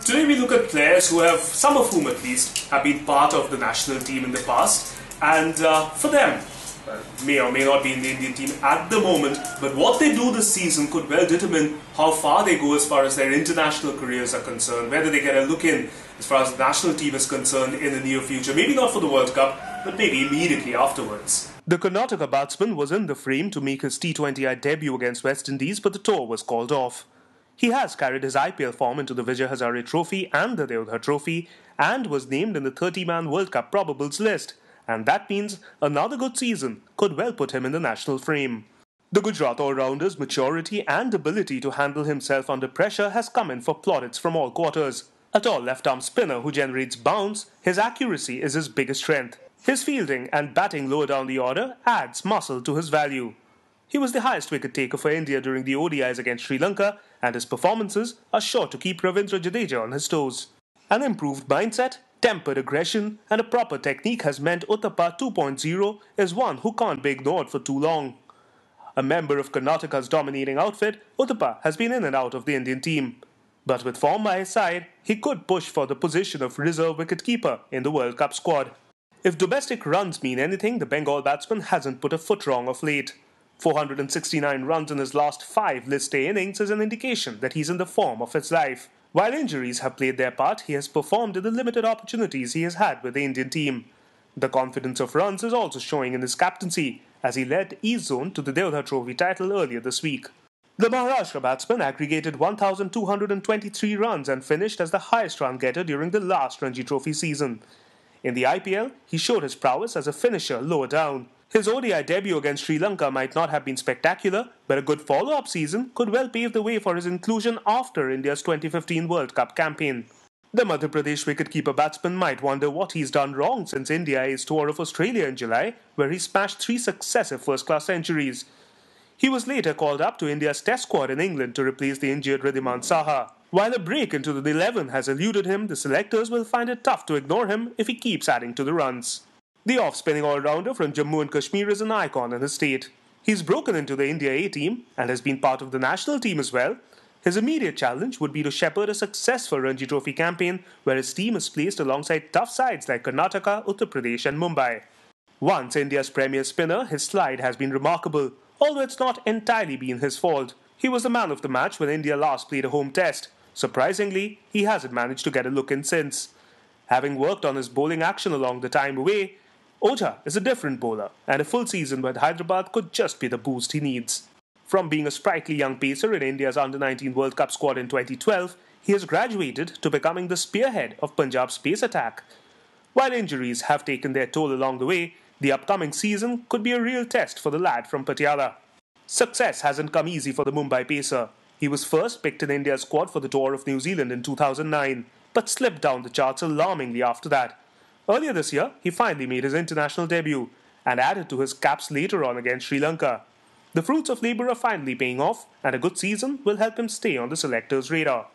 Today we look at players who have, some of whom at least, have been part of the national team in the past, and for them, may or may not be in the Indian team at the moment, but what they do this season could well determine how far they go as far as their international careers are concerned, whether they get a look in as far as the national team is concerned in the near future, maybe not for the World Cup, but maybe immediately afterwards. The Karnataka batsman was in the frame to make his T20I debut against West Indies, but the tour was called off. He has carried his IPL form into the Ranji Trophy and the DHAWAL Trophy and was named in the 30-man World Cup probables list. And that means another good season could well put him in the national frame. The Gujarat all-rounder's maturity and ability to handle himself under pressure has come in for plaudits from all quarters. A tall left-arm spinner who generates bounce, his accuracy is his biggest strength. His fielding and batting lower down the order adds muscle to his value. He was the highest wicket taker for India during the ODIs against Sri Lanka, and his performances are sure to keep Ravindra Jadeja on his toes. An improved mindset, tempered aggression, and a proper technique has meant Uthappa 2.0 is one who can't be ignored for too long. A member of Karnataka's dominating outfit, Uthappa has been in and out of the Indian team. But with form by his side, he could push for the position of reserve wicketkeeper in the World Cup squad. If domestic runs mean anything, the Bengal batsman hasn't put a foot wrong of late. 469 runs in his last 5 list A innings is an indication that he's in the form of his life. While injuries have played their part, he has performed in the limited opportunities he has had with the Indian team. The confidence of runs is also showing in his captaincy, as he led East Zone to the DHAWAL Trophy title earlier this week. The Maharashtra batsman aggregated 1,223 runs and finished as the highest run getter during the last Ranji Trophy season. In the IPL, he showed his prowess as a finisher lower down. His ODI debut against Sri Lanka might not have been spectacular, but a good follow-up season could well pave the way for his inclusion after India's 2015 World Cup campaign. The Madhya Pradesh wicketkeeper batsman might wonder what he's done wrong since India's tour of Australia in July, where he smashed 3 successive first-class centuries. He was later called up to India's test squad in England to replace the injured Wriddhiman Saha. While a break into the 11 has eluded him, the selectors will find it tough to ignore him if he keeps adding to the runs. The off-spinning all-rounder from Jammu and Kashmir is an icon in his state. He's broken into the India A team and has been part of the national team as well. His immediate challenge would be to shepherd a successful Ranji Trophy campaign where his team is placed alongside tough sides like Karnataka, Uttar Pradesh and Mumbai. Once India's premier spinner, his slide has been remarkable, although it's not entirely been his fault. He was the man of the match when India last played a home test. Surprisingly, he hasn't managed to get a look in since. Having worked on his bowling action along the time away, Ojha is a different bowler, and a full season with Hyderabad could just be the boost he needs. From being a sprightly young pacer in India's Under-19 World Cup squad in 2012, he has graduated to becoming the spearhead of Punjab's pace attack. While injuries have taken their toll along the way, the upcoming season could be a real test for the lad from Patiala. Success hasn't come easy for the Mumbai pacer. He was first picked in India's squad for the tour of New Zealand in 2009, but slipped down the charts alarmingly after that. Earlier this year, he finally made his international debut and added to his caps later on against Sri Lanka. The fruits of labour are finally paying off, and a good season will help him stay on the selectors' radar.